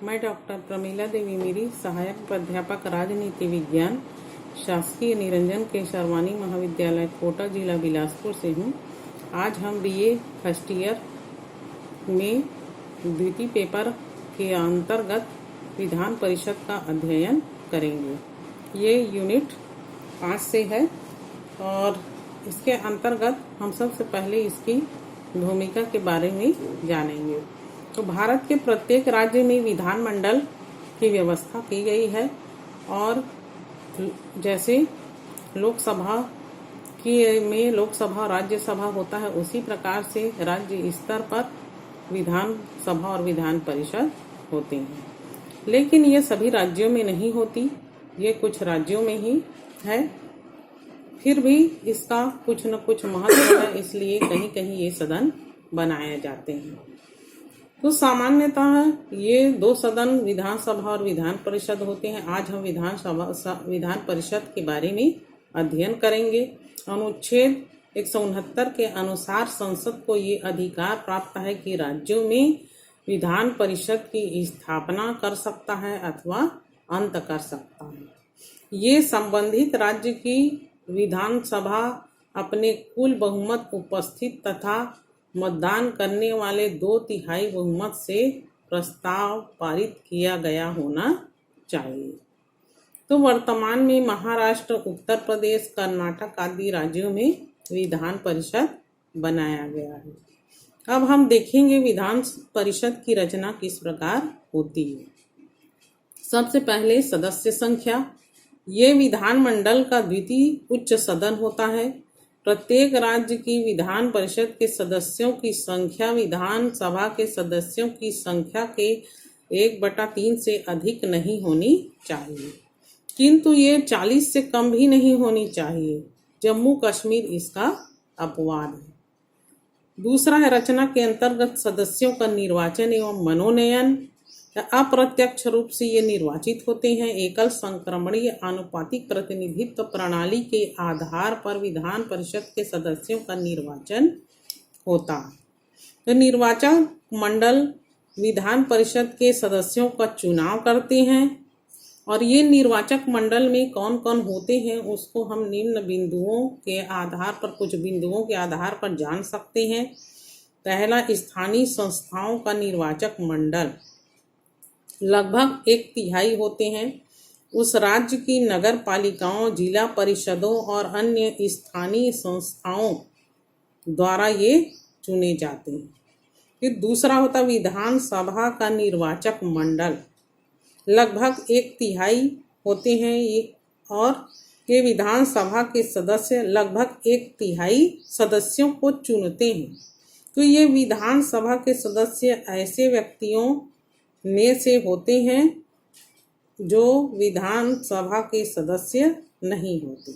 मैं डॉक्टर प्रमीला देवी मेरी सहायक प्राध्यापक राजनीति विज्ञान शासकीय निरंजन केशरवानी महाविद्यालय कोटा जिला बिलासपुर से हूँ। आज हम बीए फर्स्ट ईयर में द्वितीय पेपर के अंतर्गत विधान परिषद का अध्ययन करेंगे। ये यूनिट 5 से है और इसके अंतर्गत हम सबसे पहले इसकी भूमिका के बारे में जानेंगे। तो भारत के प्रत्येक राज्य में विधानमंडल की व्यवस्था की गई है और जैसे लोकसभा में लोकसभा राज्यसभा होता है, उसी प्रकार से राज्य स्तर पर विधान सभा और विधान परिषद होते हैं। लेकिन ये सभी राज्यों में नहीं होती, ये कुछ राज्यों में ही है। फिर भी इसका कुछ न कुछ महत्व है, इसलिए कहीं कहीं ये सदन बनाए जाते हैं। तो सामान्यतः ये 2 सदन विधानसभा और विधान परिषद होते हैं। आज हम विधान परिषद के बारे में अध्ययन करेंगे। अनुच्छेद 169 के अनुसार संसद को ये अधिकार प्राप्त है कि राज्यों में विधान परिषद की स्थापना कर सकता है अथवा अंत कर सकता है। ये संबंधित राज्य की विधानसभा अपने कुल बहुमत उपस्थित तथा मतदान करने वाले 2/3 बहुमत से प्रस्ताव पारित किया गया होना चाहिए। तो वर्तमान में महाराष्ट्र, उत्तर प्रदेश, कर्नाटक आदि राज्यों में विधान परिषद बनाया गया है। अब हम देखेंगे विधान परिषद की रचना किस प्रकार होती है। सबसे पहले सदस्य संख्या। ये विधानमंडल का द्वितीय उच्च सदन होता है। प्रत्येक राज्य की विधान परिषद के सदस्यों की संख्या विधान सभा के सदस्यों की संख्या के 1/3 से अधिक नहीं होनी चाहिए, किंतु ये 40 से कम भी नहीं होनी चाहिए। जम्मू कश्मीर इसका अपवाद है। दूसरा है रचना के अंतर्गत सदस्यों का निर्वाचन एवं मनोनयन। अप्रत्यक्ष रूप से ये निर्वाचित होते हैं। एकल संक्रमणीय आनुपातिक प्रतिनिधित्व प्रणाली के आधार पर विधान परिषद के सदस्यों का निर्वाचन होता है। तो निर्वाचक मंडल विधान परिषद के सदस्यों का चुनाव करते हैं और ये निर्वाचक मंडल में कौन कौन होते हैं उसको हम निम्न बिंदुओं के आधार पर, कुछ बिंदुओं के आधार पर जान सकते हैं। पहला, स्थानीय संस्थाओं का निर्वाचक मंडल लगभग 1/3 होते हैं। उस राज्य की नगर पालिकाओं, जिला परिषदों और अन्य स्थानीय संस्थाओं द्वारा ये चुने जाते हैं। फिर दूसरा होता विधानसभा का निर्वाचक मंडल, लगभग 1/3 होते हैं और ये विधानसभा के सदस्य लगभग 1/3 सदस्यों को चुनते हैं। तो ये विधानसभा के सदस्य ऐसे व्यक्तियों में से होते हैं जो विधानसभा के सदस्य नहीं होते,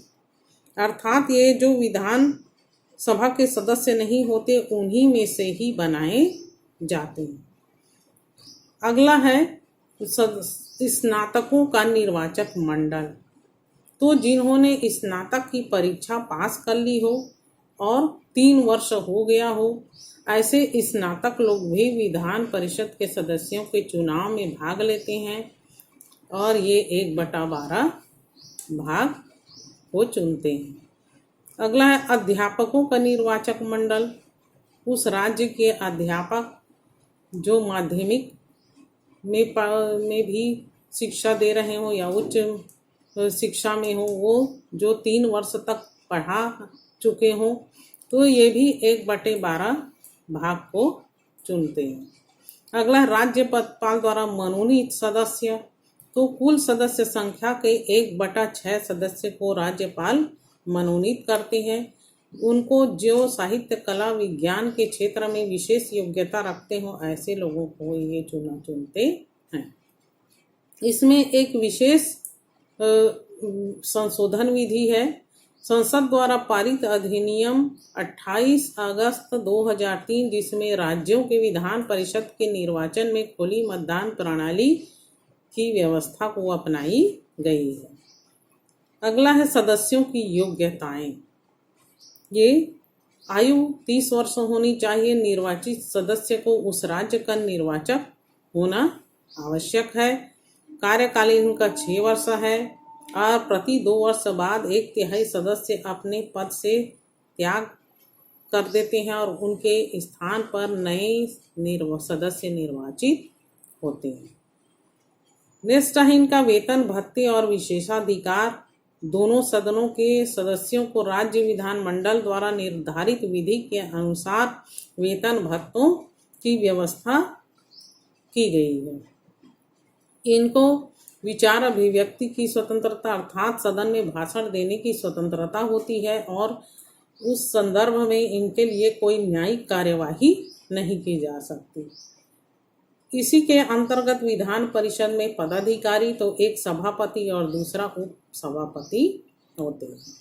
अर्थात ये जो विधान सभा के सदस्य नहीं होते उन्हीं में से ही बनाए जाते हैं। अगला है स्नातकों का निर्वाचक मंडल। तो जिन्होंने स्नातक की परीक्षा पास कर ली हो और 3 वर्ष हो गया हो, ऐसे स्नातक लोग भी विधान परिषद के सदस्यों के चुनाव में भाग लेते हैं और ये 1/12 भाग को चुनते हैं। अगला है अध्यापकों का निर्वाचक मंडल। उस राज्य के अध्यापक जो माध्यमिक में भी शिक्षा दे रहे हो या उच्च शिक्षा में हो, वो जो 3 वर्ष तक पढ़ा चुके हो, तो ये भी 1/12 भाग को चुनते हैं। अगला राज्यपाल द्वारा मनोनीत सदस्य। तो कुल सदस्य संख्या के 1/6 सदस्य को राज्यपाल मनोनीत करते हैं। उनको जो साहित्य, कला, विज्ञान के क्षेत्र में विशेष योग्यता रखते हो ऐसे लोगों को ये चुनते हैं। इसमें एक विशेष संशोधन विधि है। संसद द्वारा पारित अधिनियम 28 अगस्त 2003, जिसमें राज्यों के विधान परिषद के निर्वाचन में खुली मतदान प्रणाली की व्यवस्था को अपनाई गई है। अगला है सदस्यों की योग्यताएं। ये आयु 30 वर्ष होनी चाहिए। निर्वाचित सदस्य को उस राज्य का निर्वाचक होना आवश्यक है। कार्यकालीन का 6 वर्ष है और प्रति 2 वर्ष बाद 1/3 सदस्य अपने पद से त्याग कर देते हैं और उनके स्थान पर नए सदस्य निर्वाचित होते हैं। नेत्रहीन का वेतन भत्ते और विशेषाधिकार दोनों सदनों के सदस्यों को राज्य विधानमंडल द्वारा निर्धारित विधि के अनुसार वेतन भत्तों की व्यवस्था की गई है। इनको विचार अभिव्यक्ति की स्वतंत्रता अर्थात सदन में भाषण देने की स्वतंत्रता होती है और उस संदर्भ में इनके लिए कोई न्यायिक कार्यवाही नहीं की जा सकती। इसी के अंतर्गत विधान परिषद में पदाधिकारी तो एक सभापति और दूसरा उप सभापति होते हैं।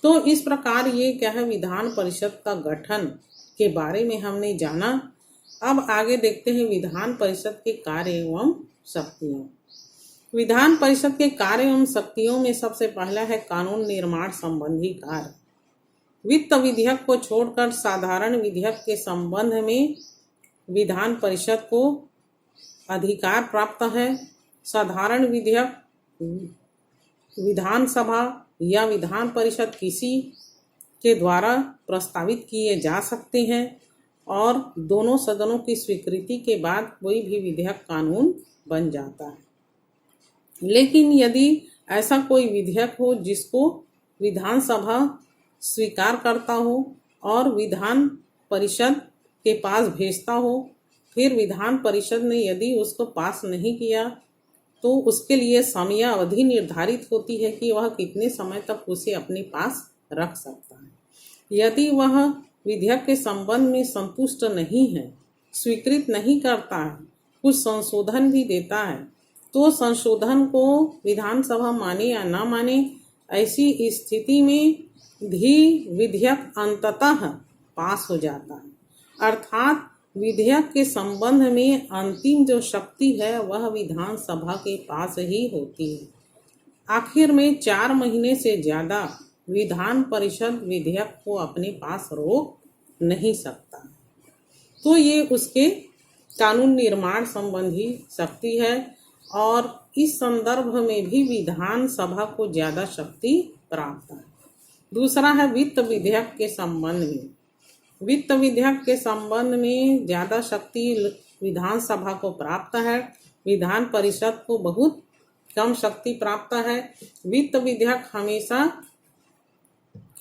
तो इस प्रकार ये क्या है, विधान परिषद का गठन के बारे में हमने जाना। अब आगे देखते हैं विधान परिषद के कार्य एवं शक्तियाँ। विधान परिषद के कार्य एवं शक्तियों में सबसे पहला है कानून निर्माण संबंधी कार्य। वित्त विधेयक को छोड़कर साधारण विधेयक के संबंध में विधान परिषद को अधिकार प्राप्त है। साधारण विधेयक विधानसभा या विधान परिषद किसी के द्वारा प्रस्तावित किए जा सकते हैं और दोनों सदनों की स्वीकृति के बाद कोई भी विधेयक कानून बन जाता है। लेकिन यदि ऐसा कोई विधेयक हो जिसको विधानसभा स्वीकार करता हो और विधान परिषद के पास भेजता हो, फिर विधान परिषद ने यदि उसको पास नहीं किया तो उसके लिए समयावधि निर्धारित होती है कि वह कितने समय तक उसे अपने पास रख सकता है। यदि वह विधेयक के संबंध में संतुष्ट नहीं है, स्वीकृत नहीं करता है, कुछ संशोधन भी देता है, तो संशोधन को विधानसभा माने या ना माने, ऐसी स्थिति में भी विधेयक अंततः पास हो जाता है। अर्थात विधेयक के संबंध में अंतिम जो शक्ति है वह विधानसभा के पास ही होती है। आखिर में 4 महीने से ज़्यादा विधान परिषद विधेयक को अपने पास रोक नहीं सकता। तो ये उसके कानून निर्माण संबंधी शक्ति है और इस संदर्भ में भी विधानसभा को ज़्यादा शक्ति प्राप्त है। दूसरा है वित्त विधेयक के संबंध में। वित्त विधेयक के संबंध में ज़्यादा शक्ति विधानसभा को प्राप्त है, विधान परिषद को बहुत कम शक्ति प्राप्त है। वित्त विधेयक हमेशा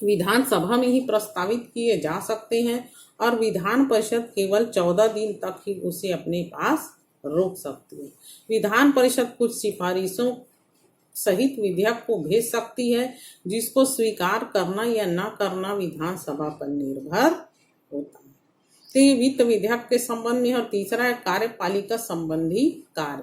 विधानसभा में ही प्रस्तावित किए जा सकते हैं और विधान परिषद केवल 14 दिन तक ही उसे अपने पास रोक सकती है। विधान परिषद कुछ सिफारिशों सहित विधेयक को भेज सकती है जिसको स्वीकार करना या ना करना विधानसभा पर निर्भर होता है। तो ये वित्त विधेयक के संबंध में। और तीसरा है कार्यपालिका संबंधी कार्य।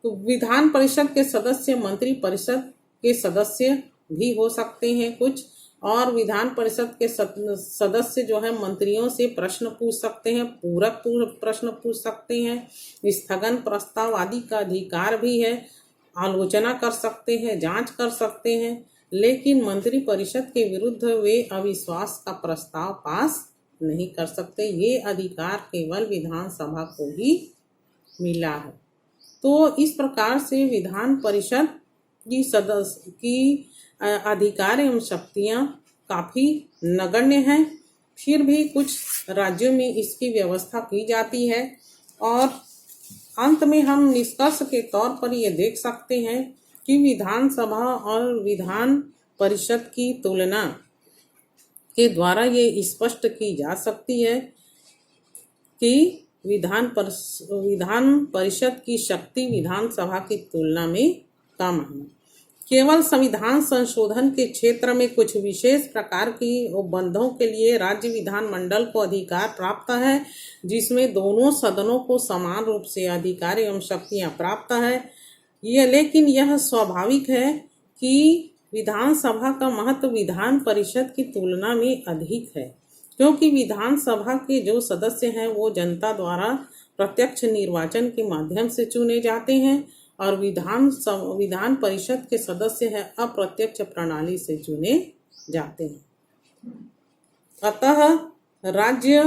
तो विधान परिषद के सदस्य मंत्री परिषद के सदस्य भी हो सकते हैं कुछ, और विधान परिषद के सदस्य जो है मंत्रियों से प्रश्न पूछ सकते हैं, पूरक प्रश्न पूछ सकते हैं, स्थगन प्रस्ताव आदि का अधिकार भी है, आलोचना कर सकते हैं, जांच कर सकते हैं। लेकिन मंत्री परिषद के विरुद्ध वे अविश्वास का प्रस्ताव पास नहीं कर सकते। ये अधिकार केवल विधानसभा को ही मिला है। तो इस प्रकार से विधान परिषद की सदस्य की अधिकार एवं शक्तियाँ काफ़ी नगण्य हैं। फिर भी कुछ राज्यों में इसकी व्यवस्था की जाती है और अंत में हम निष्कर्ष के तौर पर ये देख सकते हैं कि विधानसभा और विधान परिषद की तुलना के द्वारा ये स्पष्ट की जा सकती है कि विधान परिषद की शक्ति विधानसभा की तुलना में कम है। केवल संविधान संशोधन के क्षेत्र में कुछ विशेष प्रकार की उपबंधों के लिए राज्य विधानमंडल को अधिकार प्राप्त है, जिसमें दोनों सदनों को समान रूप से अधिकार एवं शक्तियां प्राप्त है। लेकिन यह स्वाभाविक है कि विधानसभा का महत्व विधान परिषद की तुलना में अधिक है, क्योंकि विधानसभा के जो सदस्य हैं वो जनता द्वारा प्रत्यक्ष निर्वाचन के माध्यम से चुने जाते हैं और विधान परिषद के सदस्य हैं अप्रत्यक्ष प्रणाली से चुने जाते हैं। अतः राज्य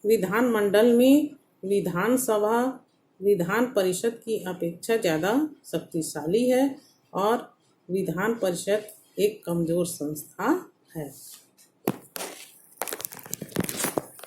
विधानमंडल में विधानसभा विधान परिषद की अपेक्षा ज़्यादा शक्तिशाली है और विधान परिषद एक कमज़ोर संस्था है।